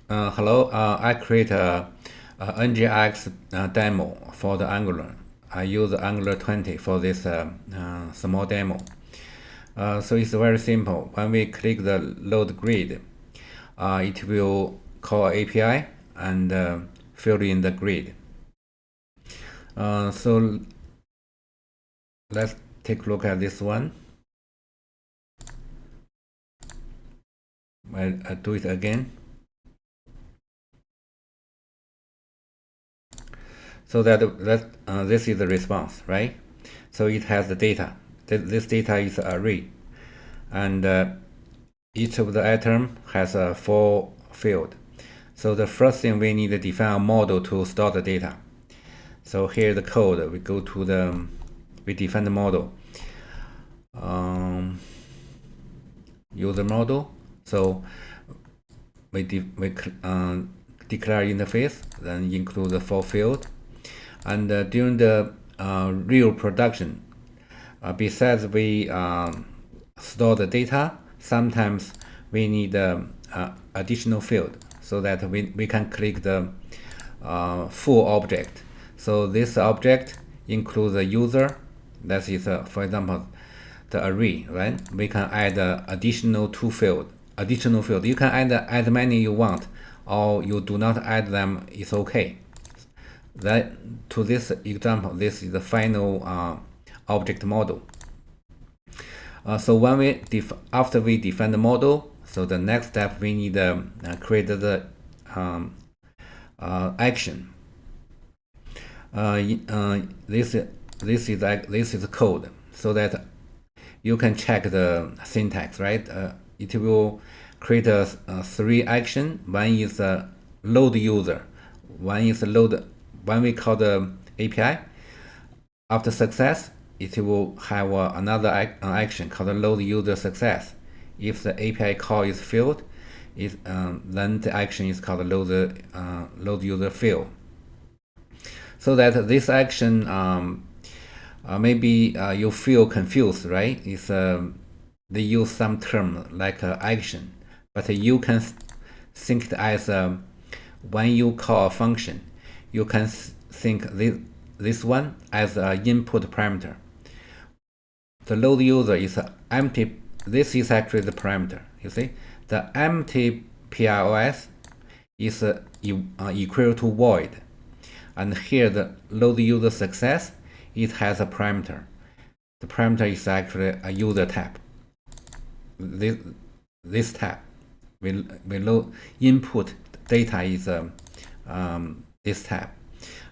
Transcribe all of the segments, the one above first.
Hello, I create a NgRx demo for the Angular. I use Angular 20 for this small demo. So it's very simple. When we click the load grid, it will call API and fill in the grid. So let's take a look at this one. I'll do it again. So this is the response, right? So it has the data. This data is array, and each of the item has a for field. So the first thing we need to define a model to store the data. So here the code. We go to we define the model. User model. So we declare interface, then include the for field. And during the real production, besides we store the data, sometimes we need additional field so that we can click the full object. So this object includes the user. That is, for example, the array, right? We can add additional field. You can add as many you want, or you do not add them. It's okay. That to this example, this is the final object model. So when after we define the model, so the next step we need to create the action. This is code, so that you can check the syntax, right? It will create three action. One is load user. One is load. When we call the API, after success, it will have another action called load user success. If the API call is failed, then the action is called load user fail. So that this action, maybe you feel confused, right? It's they use some term like action, but you can think it as when you call a function, you can think this one as an input parameter. The load user is empty. This is actually the parameter. You see, the empty PROS is equal to void, and here the load user success, it has a parameter. The parameter is actually a user tab. This tab will input data is this tab,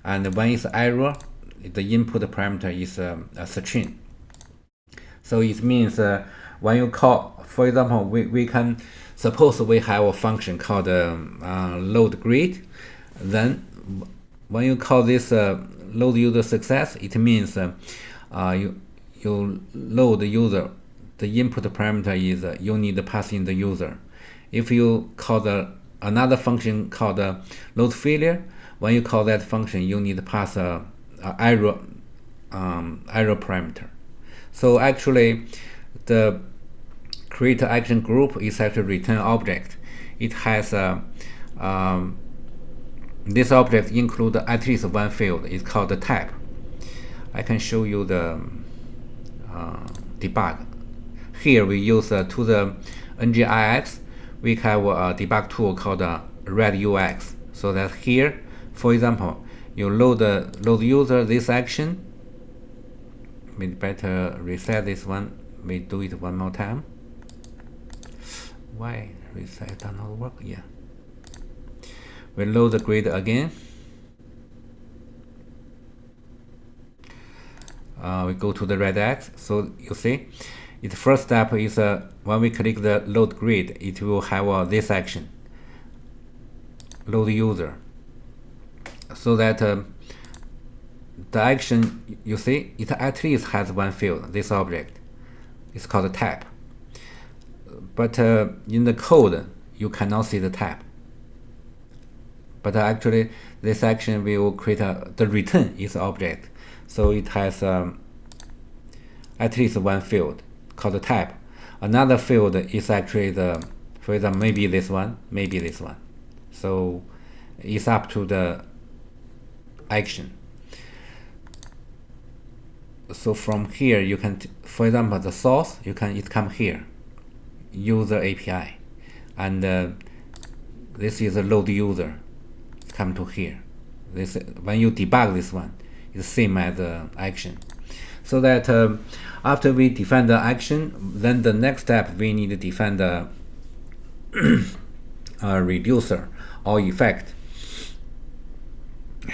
and when it's error, the input parameter is a string. So it means when you call, for example, we can suppose we have a function called load grid. Then when you call this load user success, it means you load the user. The input parameter is you need to pass in the user. If you call another function called load failure, when you call that function, you need to pass a error parameter. So actually, the create action group is actually return object. It has this object include at least one field. It's called the type. I can show you the debug. Here we use to the NgRx, we have a debug tool called redux. So that here, for example, you load user this action. We better reset this one. We do it one more time. Why reset does not work? Yeah. We load the grid again. We go to the redux. So you see, its first step is when we click the load grid, it will have this action, load user. So that the action, you see, it at least has one field, this object. It's called a tab. But in the code, you cannot see the tab. But actually, this action will create the return is object. So it has at least one field called the tab. Another field is actually for example, maybe this one, maybe this one. So it's up to the action. So from here you can, for example, the source, it come here, user API, and this is a load user, it's come to here. This, when you debug this one, it's same as the action. So that after we define the action, then the next step we need to define the reducer or effect.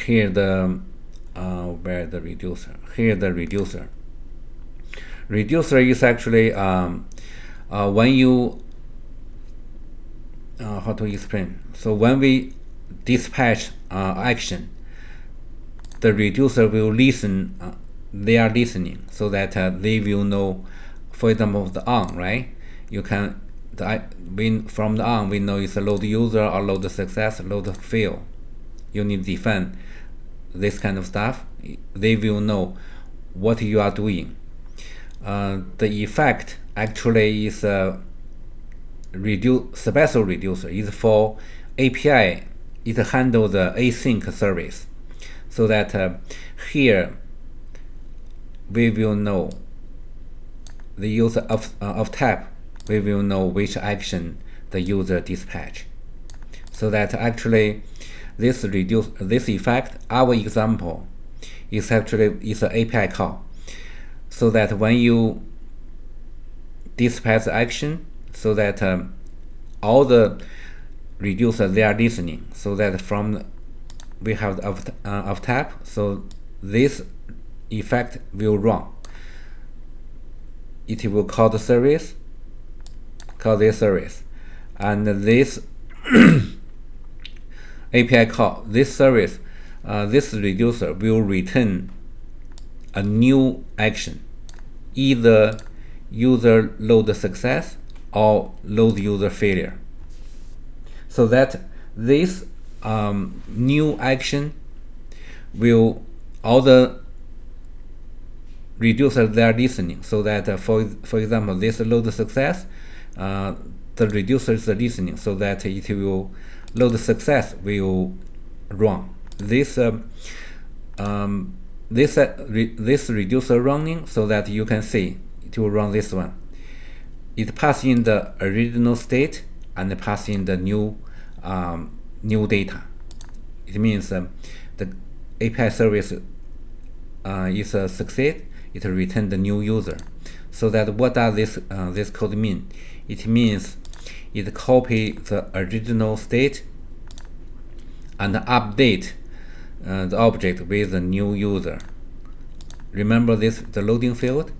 Here the where the reducer? Here the reducer. Reducer is actually when you how to explain? So when we dispatch action, the reducer will listen. They are listening, so that they will know. For example, the on, right? You can from the on we know it's a load user or load success, load fail. You need to define this kind of stuff. They will know what you are doing. The effect actually is a special reducer. Is for API. It handles the async service, so that here we will know the user of tap. We will know which action the user dispatch. So that actually this effect, our example, is actually an API call. So that when you dispatch the action, so that all the reducers, they are listening. So that from we have the of tap, so this effect will run. It will call the service, this service, and this API call this service. This reducer will return a new action, either user load success or load user failure. So that this new action will, all the reducers, they are listening. So that for example, this load success, the reducer is listening, so that it will load success will run. This reducer running, so that you can see it will run this one. It passes in the original state and pass in the new data. It means the API service is a succeed. It returns the new user. So that what does this code mean? It means it copy the original state and update the object with the new user. Remember this, the loading field?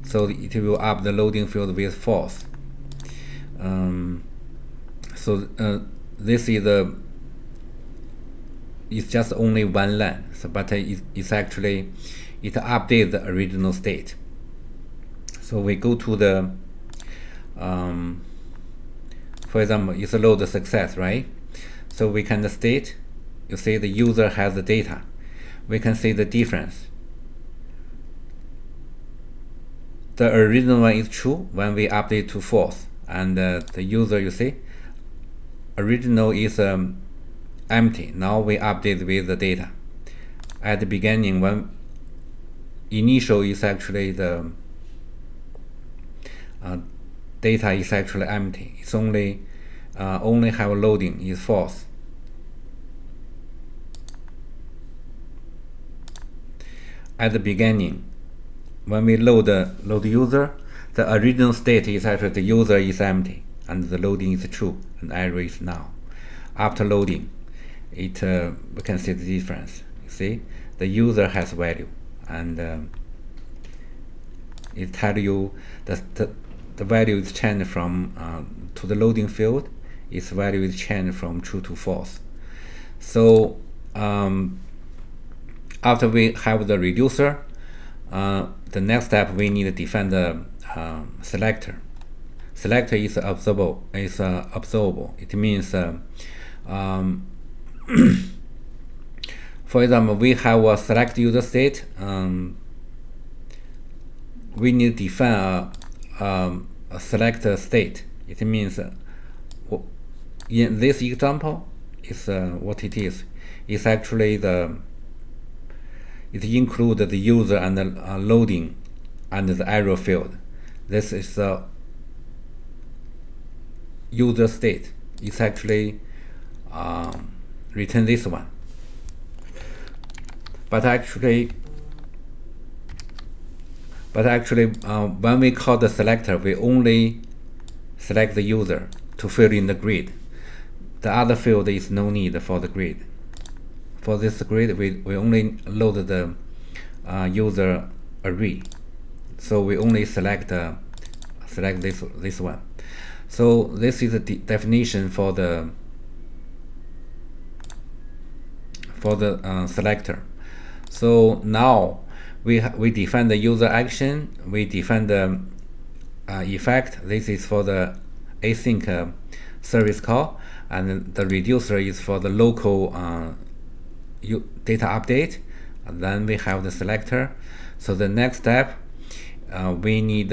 So it will up the loading field with false. This is it's just only one line, so, but it's actually, it updates the original state. So we go to the for example, it's a load success, right? So we can state, you see the user has the data. We can see the difference. The original one is true when we update to false, and the user, you see, original is empty. Now we update with the data. At the beginning, when initial is actually the data is actually empty. It's only have loading is false. At the beginning, when we load user, the original state is actually the user is empty and the loading is true and error is null. After loading, we can see the difference. You see, the user has value, and it tells you the value is changed from to the loading field. Its value is changed from true to false. So after we have the reducer, the next step we need to define the selector. Selector is observable. It means, for example, we have a select user state. We need to define a selector state. It means, in this example, what it is. It's actually it includes the user and the loading and the error field. This is the user state. It's actually return this one. But actually, when we call the selector, we only select the user to fill in the grid. The other field is no need for the grid. For this grid, we only load the user array. So we only select this one. So this is the definition for the selector. So now we define the user action. We define the effect. This is for the async service call, and the reducer is for the local data update. And then we have the selector. So the next step, we need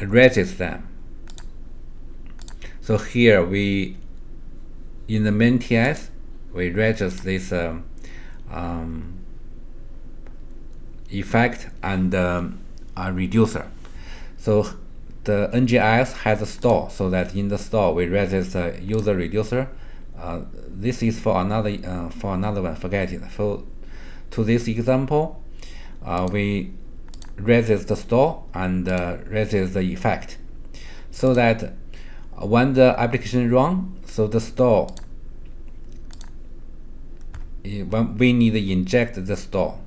register them. So here in the main TS, we register this effect and reducer. So the NgRx has a store, so that in the store we register user reducer. This is for another one. Forget it. So to this example, we register the store and register the effect, so that when the application run, so the store, when we need to inject the store.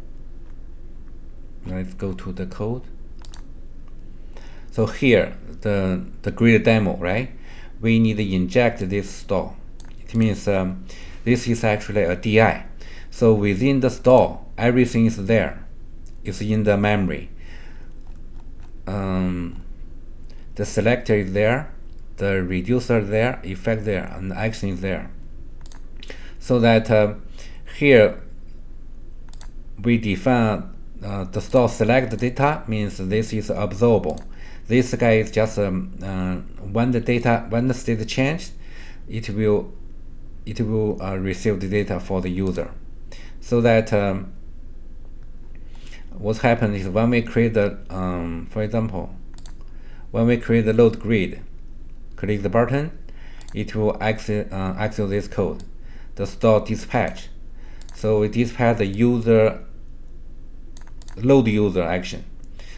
Let's go to the code. So here, the grid demo, right? We need to inject this store. It means this is actually a DI. So within the store, everything is there. It's in the memory. The selector is there, the reducer there, effect there, and action is there. So that here we define the store select data, means this is observable. This guy is just when the state changes, it will receive the data for the user. So that what happens is when we create the for example, when we create the load grid, click the button, it will access this code, the store dispatch. So it dispatch the load user action.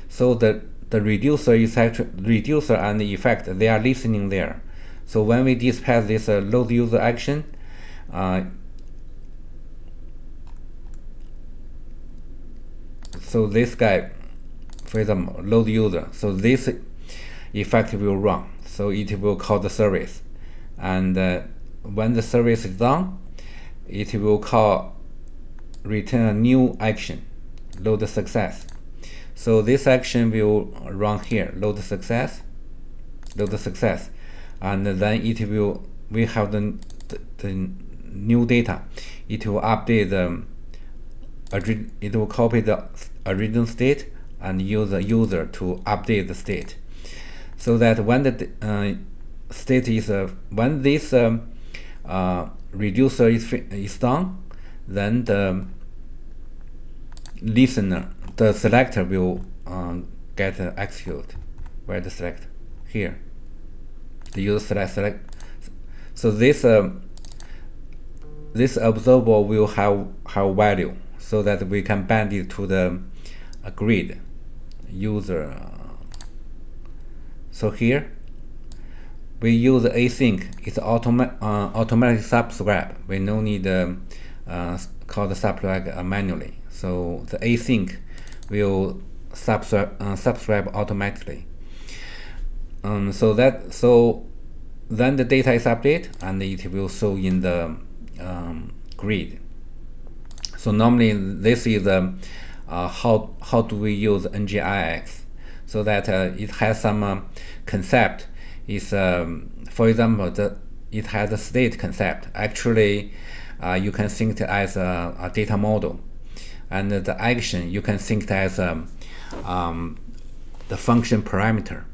So the reducer is actually reducer and the effect, they are listening there. So when we dispatch this load user action, so this guy, for example, load user, so this effect will run. So it will call the service, and when the service is done, it will call return a new action, load success. So this action will run here, load success, and then it will, we have the new data. It will update it will copy the original state and use the user to update the state. So that when the state is when this reducer is done, then the listener, the selector will get execute. Where the select here, the user select. So this observable will have value, so that we can bind it to the grid user. So here we use async. It's automatic subscribe. We no need call the subscribe manually. So the async will subscribe automatically. So then the data is updated and it will show in the grid. So normally this is how do we use NgRx, so that it has some concept. Is for example, it has a state concept. Actually, you can think it as a data model, and the action you can think it as the function parameter.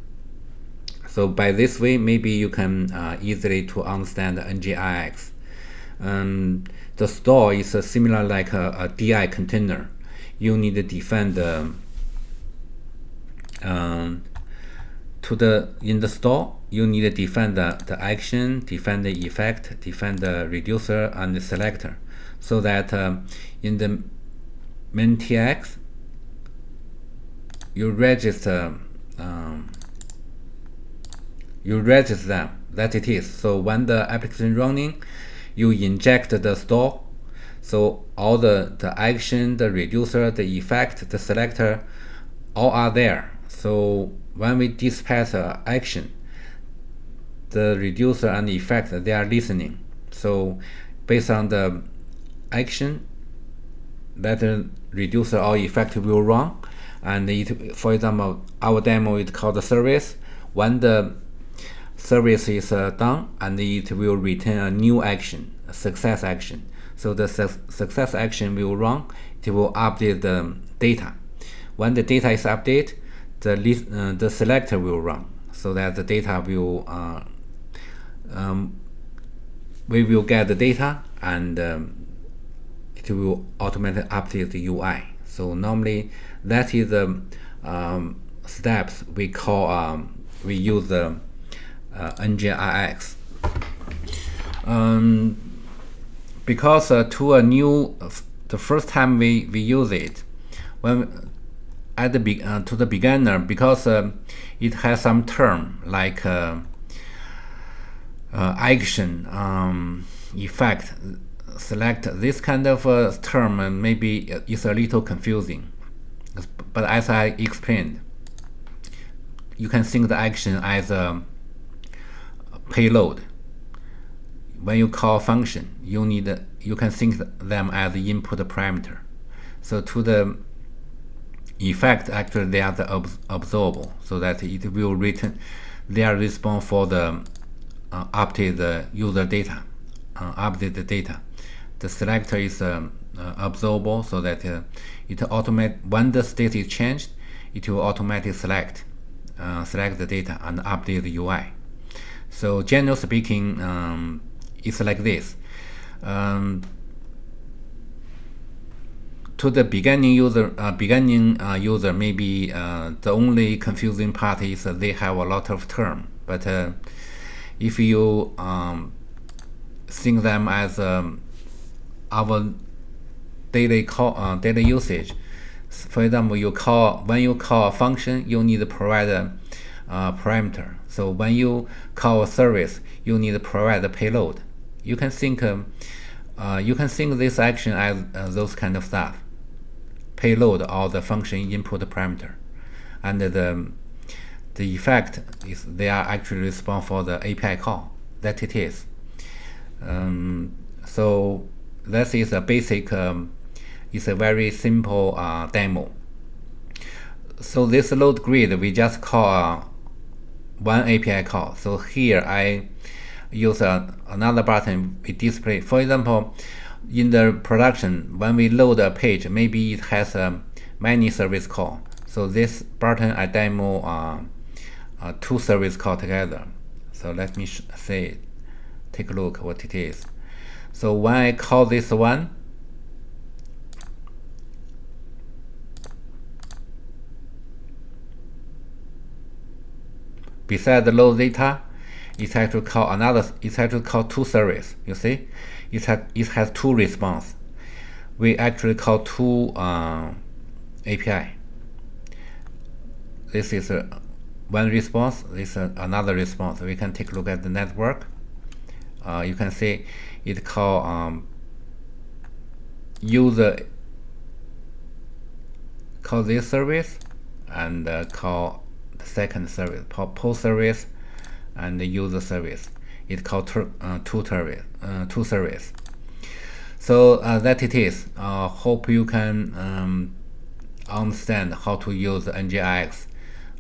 So by this way, maybe you can easily to understand NgRx. The store is similar like a DI container. You need to define the in the store, you need to define the action, define the effect, define the reducer and the selector, so that in the main TX you register them that it is. So when the application running, you inject the store, so all the action, the reducer, the effect, the selector, all are there. So when we dispatch action, the reducer and the effect, they are listening. So based on the action, that reducer or effect will run, and it, for example, our demo is called the service. When the service is done, and it will return a new action, a success action. So the success action will run, it will update the data. When the data is updated, the selector will run, so that the data will we will get the data, and it will automatically update the UI. So normally that is the steps we call we use the NgRx. Because to a new, the first time we use it, when at the to the beginner, because it has some term like action, effect, select, this kind of term maybe is a little confusing. But as I explained, you can think the action as a payload. When you call a function, you can think them as the input parameter. So to the effect, actually they are the observable, so that it will return. They are responsible for the update the user data, update the data. The selector is observable, so that it when the state is changed, it will automatically select the data and update the UI. So generally speaking, it's like this. To the beginning user, maybe the only confusing part is they have a lot of term. But if you think them as our daily usage, for example, when you call a function, you need to provide a parameter. So when you call a service, you need to provide a payload. You can think this action as those kind of stuff. Payload or the function input parameter, and the effect is they are actually responsible for the API call. That it is. So this is a basic. It's a very simple demo. So this load grid, we just call one API call. So here I use another button we display. For example, in the production, when we load a page, maybe it has many service call. So this button I demo two service call together. So let me say, take a look what it is. So when I call this one, besides the load data, it has to call two service. You see, it has two response. We actually call two API. This is one response. This is another response. We can take a look at the network. You can see it call user, call this service, and call the second service, post service, and the user service. It called two service. So that it is. Hope you can understand how to use NgRx.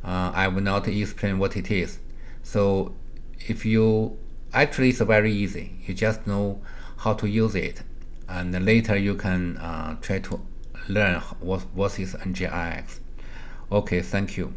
I will not explain what it is. So if you actually, it's very easy. You just know how to use it, and later you can try to learn what is NgRx. Okay, thank you.